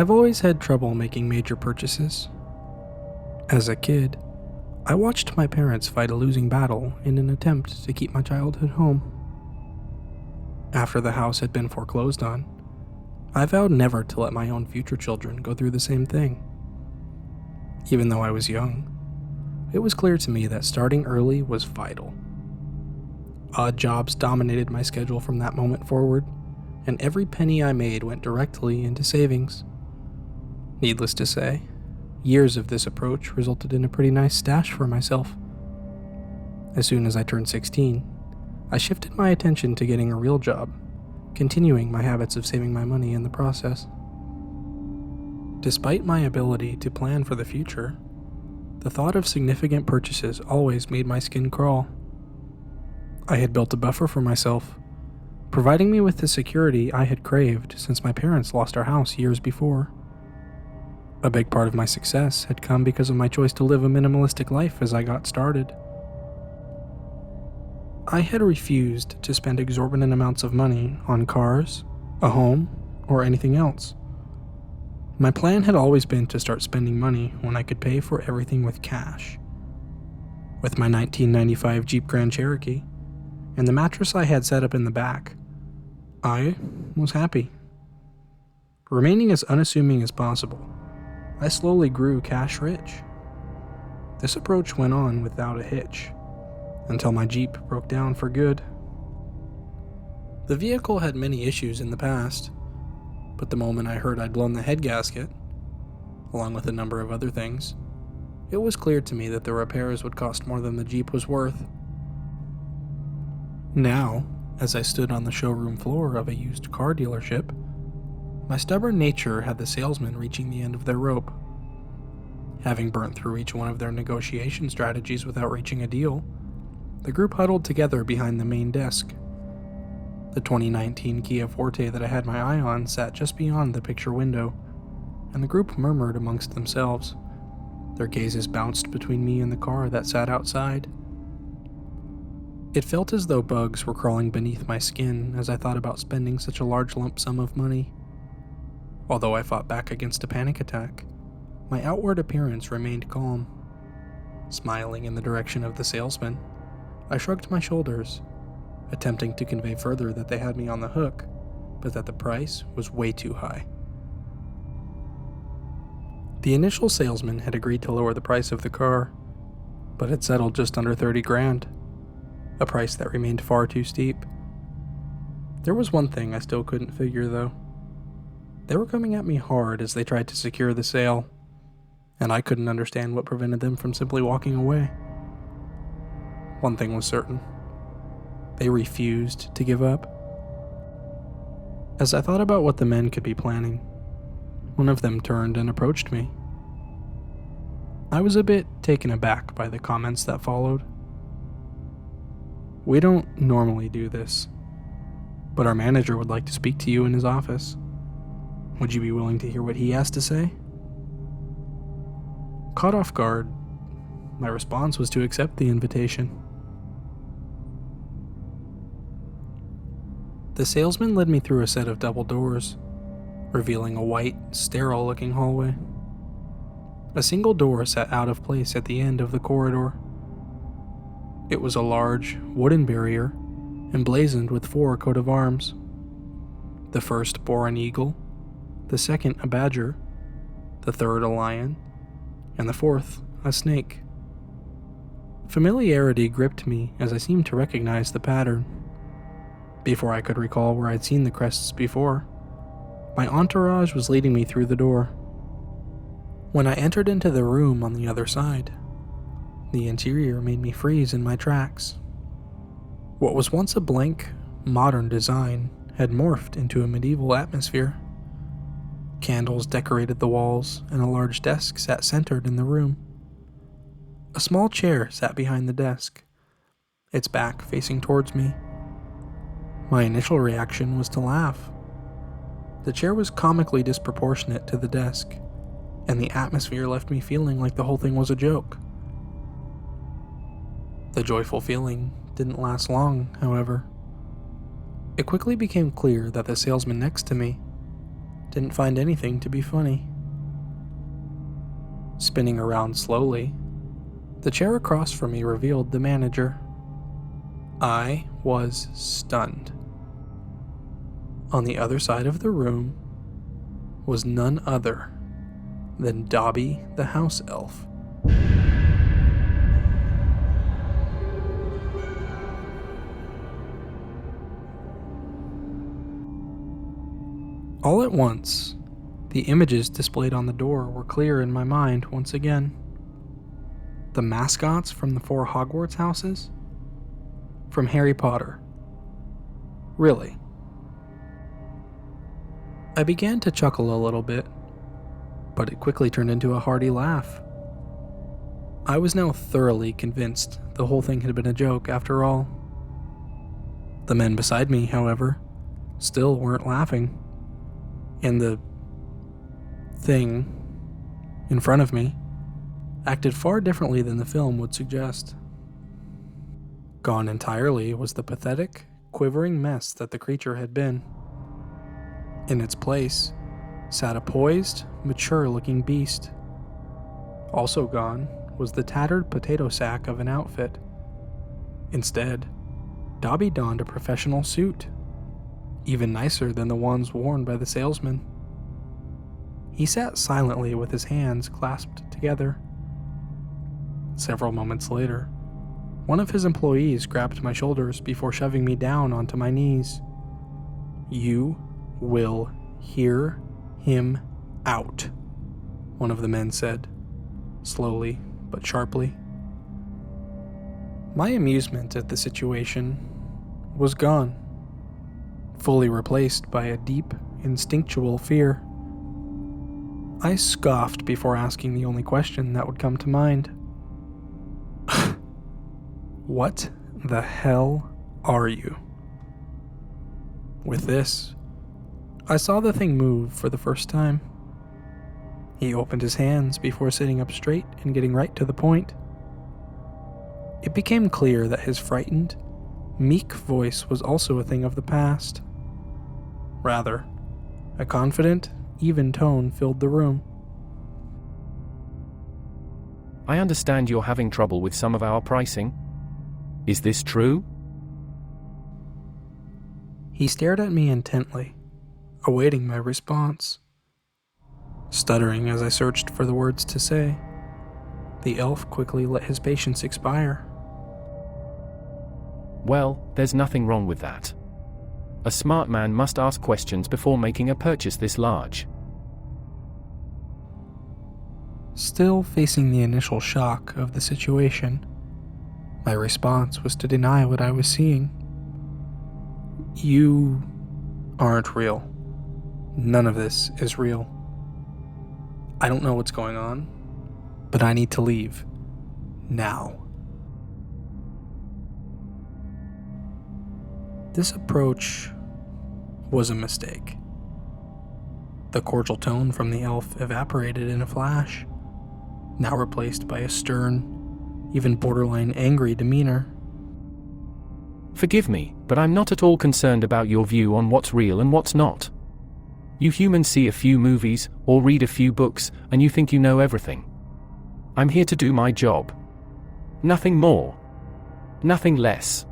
I've always had trouble making major purchases. As a kid, I watched my parents fight a losing battle in an attempt to keep my childhood home. After the house had been foreclosed on, I vowed never to let my own future children go through the same thing. Even though I was young, it was clear to me that starting early was vital. Odd jobs dominated my schedule from that moment forward, and every penny I made went directly into savings. Needless to say, years of this approach resulted in a pretty nice stash for myself. As soon as I turned 16, I shifted my attention to getting a real job, continuing my habits of saving my money in the process. Despite my ability to plan for the future, the thought of significant purchases always made my skin crawl. I had built a buffer for myself, providing me with the security I had craved since my parents lost our house years before. A big part of my success had come because of my choice to live a minimalistic life as I got started. I had refused to spend exorbitant amounts of money on cars, a home, or anything else. My plan had always been to start spending money when I could pay for everything with cash. With my 1995 Jeep Grand Cherokee and the mattress I had set up in the back, I was happy. Remaining as unassuming as possible, I slowly grew cash rich. This approach went on without a hitch, until my Jeep broke down for good. The vehicle had many issues in the past, but the moment I heard I'd blown the head gasket, along with a number of other things, it was clear to me that the repairs would cost more than the Jeep was worth. Now, as I stood on the showroom floor of a used car dealership, my stubborn nature had the salesmen reaching the end of their rope. Having burnt through each one of their negotiation strategies without reaching a deal, the group huddled together behind the main desk. The 2019 Kia Forte that I had my eye on sat just beyond the picture window, and the group murmured amongst themselves. Their gazes bounced between me and the car that sat outside. It felt as though bugs were crawling beneath my skin as I thought about spending such a large lump sum of money. Although I fought back against a panic attack, my outward appearance remained calm. Smiling in the direction of the salesman, I shrugged my shoulders, attempting to convey further that they had me on the hook, but that the price was way too high. The initial salesman had agreed to lower the price of the car, but had settled just under $30,000, a price that remained far too steep. There was one thing I still couldn't figure, though. They were coming at me hard as they tried to secure the sale, and I couldn't understand what prevented them from simply walking away. One thing was certain. They refused to give up. As I thought about what the men could be planning, one of them turned and approached me. I was a bit taken aback by the comments that followed. "We don't normally do this, but our manager would like to speak to you in his office. Would you be willing to hear what he has to say?" Caught off guard, my response was to accept the invitation. The salesman led me through a set of double doors, revealing a white, sterile-looking hallway. A single door sat out of place at the end of the corridor. It was a large, wooden barrier, emblazoned with 4 coat of arms. The first bore an eagle, the second a badger, the third a lion, and the fourth a snake. Familiarity gripped me as I seemed to recognize the pattern. Before I could recall where I'd seen the crests before, my entourage was leading me through the door. When I entered into the room on the other side, the interior made me freeze in my tracks. What was once a blank, modern design had morphed into a medieval atmosphere. Candles decorated the walls, and a large desk sat centered in the room. A small chair sat behind the desk, its back facing towards me. My initial reaction was to laugh. The chair was comically disproportionate to the desk, and the atmosphere left me feeling like the whole thing was a joke. The joyful feeling didn't last long, however. It quickly became clear that the salesman next to me, didn't find anything to be funny. Spinning around slowly, the chair across from me revealed the manager. I was stunned. On the other side of the room was none other than Dobby the house elf. All at once, the images displayed on the door were clear in my mind once again. The mascots from the 4 Hogwarts houses? From Harry Potter. Really. I began to chuckle a little bit, but it quickly turned into a hearty laugh. I was now thoroughly convinced the whole thing had been a joke after all. The men beside me, however, still weren't laughing, and the thing in front of me acted far differently than the film would suggest. Gone entirely was the pathetic, quivering mess that the creature had been. In its place sat a poised, mature-looking beast. Also gone was the tattered potato sack of an outfit. Instead, Dobby donned a professional suit, even nicer than the ones worn by the salesman. He sat silently with his hands clasped together. Several moments later, one of his employees grabbed my shoulders before shoving me down onto my knees. "You will hear him out," one of the men said, slowly but sharply. My amusement at the situation was gone, fully replaced by a deep, instinctual fear. I scoffed before asking the only question that would come to mind. What the hell are you? With this, I saw the thing move for the first time. He opened his hands before sitting up straight and getting right to the point. It became clear that his frightened, meek voice was also a thing of the past. Rather, a confident, even tone filled the room. I understand you're having trouble with some of our pricing. Is this true? He stared at me intently, awaiting my response. Stuttering as I searched for the words to say, the elf quickly let his patience expire. Well, there's nothing wrong with that. A smart man must ask questions before making a purchase this large. Still facing the initial shock of the situation, my response was to deny what I was seeing. You aren't real. None of this is real. I don't know what's going on, but I need to leave. Now. This approach was a mistake. The cordial tone from the elf evaporated in a flash, now replaced by a stern, even borderline angry demeanor. Forgive me, but I'm not at all concerned about your view on what's real and what's not. You humans see a few movies, or read a few books, and you think you know everything. I'm here to do my job. Nothing more. Nothing less.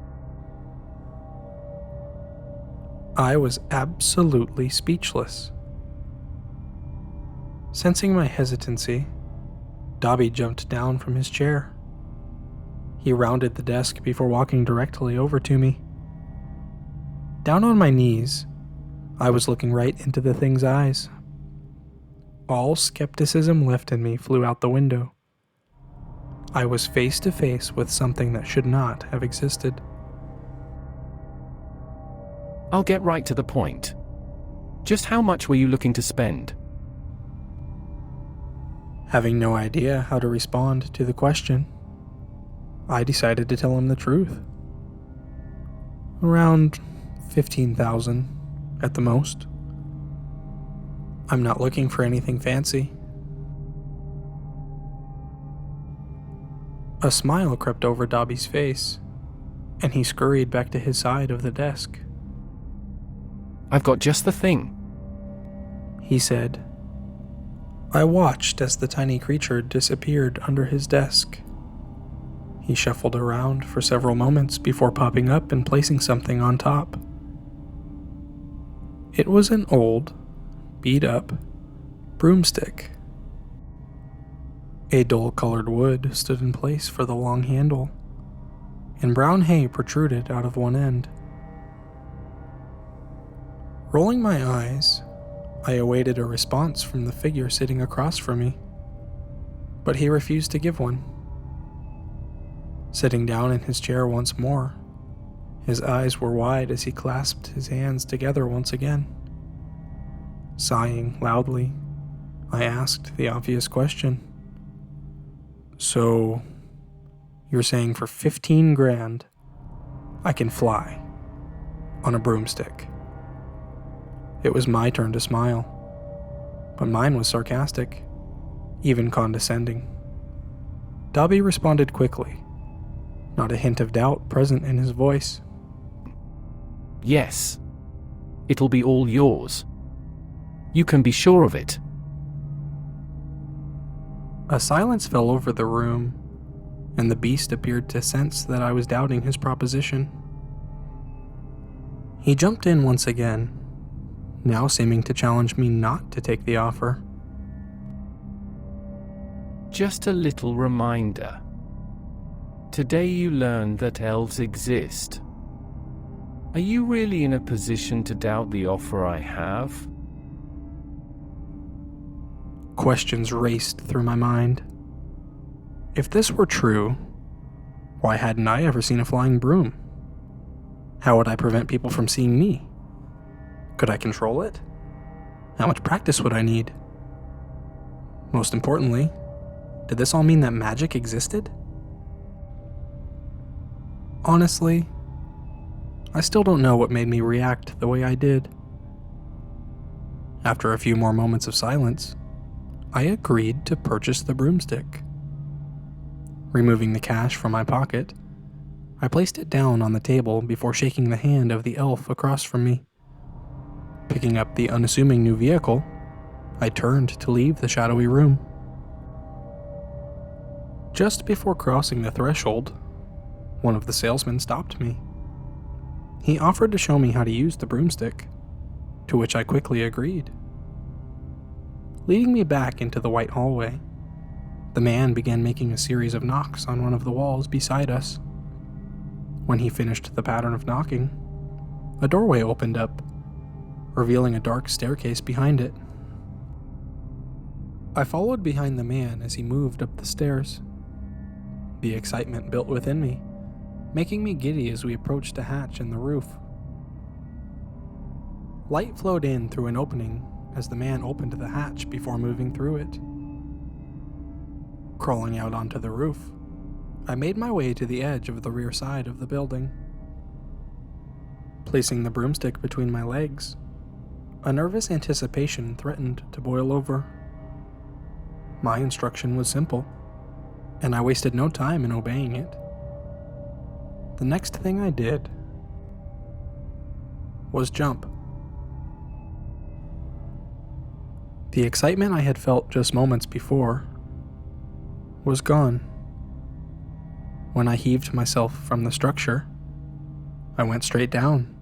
I was absolutely speechless. Sensing my hesitancy, Dobby jumped down from his chair. He rounded the desk before walking directly over to me. Down on my knees, I was looking right into the thing's eyes. All skepticism left in me flew out the window. I was face to face with something that should not have existed. I'll get right to the point. Just how much were you looking to spend? Having no idea how to respond to the question, I decided to tell him the truth. Around 15,000 at the most. I'm not looking for anything fancy. A smile crept over Dobby's face, and he scurried back to his side of the desk. I've got just the thing. he said. I watched as the tiny creature disappeared under his desk. He shuffled around for several moments before popping up and placing something on top. It was an old, beat-up broomstick. A dull-colored wood stood in place for the long handle, and brown hay protruded out of one end. Rolling my eyes, I awaited a response from the figure sitting across from me, but he refused to give one. Sitting down in his chair once more, his eyes were wide as he clasped his hands together once again. Sighing loudly, I asked the obvious question. So, you're saying for 15 grand, I can fly on a broomstick? It was my turn to smile, but mine was sarcastic, even condescending. Dobby responded quickly, not a hint of doubt present in his voice. Yes. It'll be all yours. You can be sure of it. A silence fell over the room, and the beast appeared to sense that I was doubting his proposition. He jumped in once again, now seeming to challenge me not to take the offer. Just a little reminder. Today you learned that elves exist. Are you really in a position to doubt the offer I have? Questions raced through my mind. If this were true, why hadn't I ever seen a flying broom? How would I prevent people from seeing me? Could I control it? How much practice would I need? Most importantly, did this all mean that magic existed? Honestly, I still don't know what made me react the way I did. After a few more moments of silence, I agreed to purchase the broomstick. Removing the cash from my pocket, I placed it down on the table before shaking the hand of the elf across from me. Picking up the unassuming new vehicle, I turned to leave the shadowy room. Just before crossing the threshold, one of the salesmen stopped me. He offered to show me how to use the broomstick, to which I quickly agreed. Leading me back into the white hallway, the man began making a series of knocks on one of the walls beside us. When he finished the pattern of knocking, a doorway opened up, revealing a dark staircase behind it. I followed behind the man as he moved up the stairs. The excitement built within me, making me giddy as we approached a hatch in the roof. Light flowed in through an opening as the man opened the hatch before moving through it. Crawling out onto the roof, I made my way to the edge of the rear side of the building. Placing the broomstick between my legs, a nervous anticipation threatened to boil over. My instruction was simple, and I wasted no time in obeying it. The next thing I did was jump. The excitement I had felt just moments before was gone. When I heaved myself from the structure, I went straight down.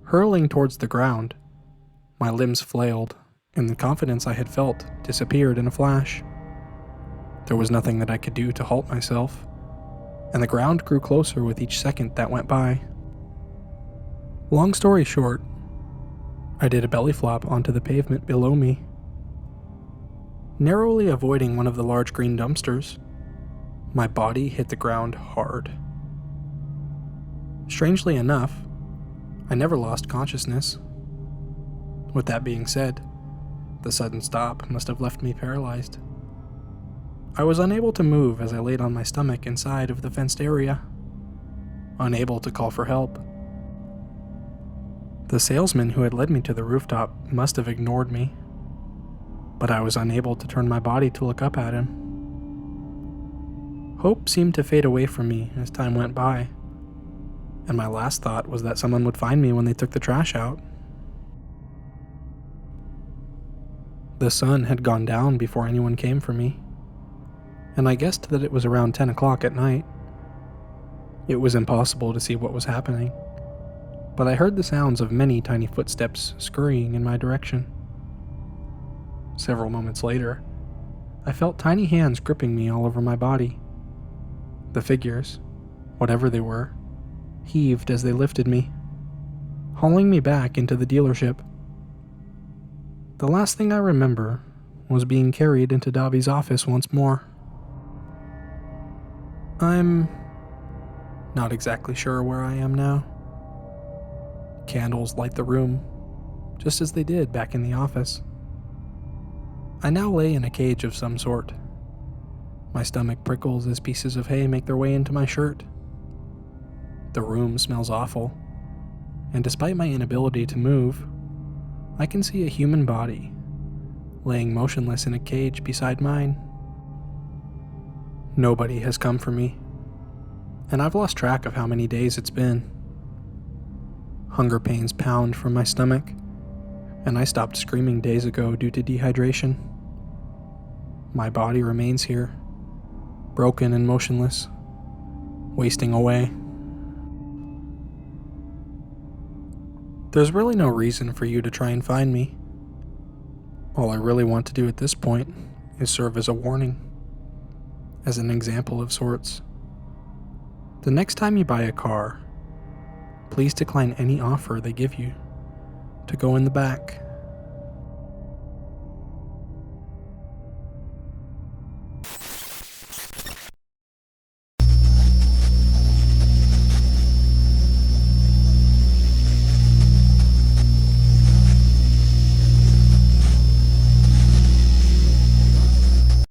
Hurling towards the ground, my limbs flailed, and the confidence I had felt disappeared in a flash. There was nothing that I could do to halt myself, and the ground grew closer with each second that went by. Long story short, I did a belly flop onto the pavement below me. Narrowly avoiding one of the large green dumpsters, my body hit the ground hard. Strangely enough, I never lost consciousness. With that being said, the sudden stop must have left me paralyzed. I was unable to move as I laid on my stomach inside of the fenced area, unable to call for help. The salesman who had led me to the rooftop must have ignored me, but I was unable to turn my body to look up at him. Hope seemed to fade away from me as time went by, and my last thought was that someone would find me when they took the trash out. The sun had gone down before anyone came for me, and I guessed that it was around 10 o'clock at night. It was impossible to see what was happening, but I heard the sounds of many tiny footsteps scurrying in my direction. Several moments later, I felt tiny hands gripping me all over my body. The figures, whatever they were, heaved as they lifted me, hauling me back into the dealership. The last thing I remember was being carried into Dobby's office once more. I'm not exactly sure where I am now. Candles light the room, just as they did back in the office. I now lay in a cage of some sort. My stomach prickles as pieces of hay make their way into my shirt. The room smells awful, and despite my inability to move, I can see a human body laying motionless in a cage beside mine. Nobody has come for me, and I've lost track of how many days it's been. Hunger pains pound from my stomach, and I stopped screaming days ago due to dehydration. My body remains here, broken and motionless, wasting away. There's really no reason for you to try and find me. All I really want to do at this point is serve as a warning, as an example of sorts. The next time you buy a car, please decline any offer they give you to go in the back.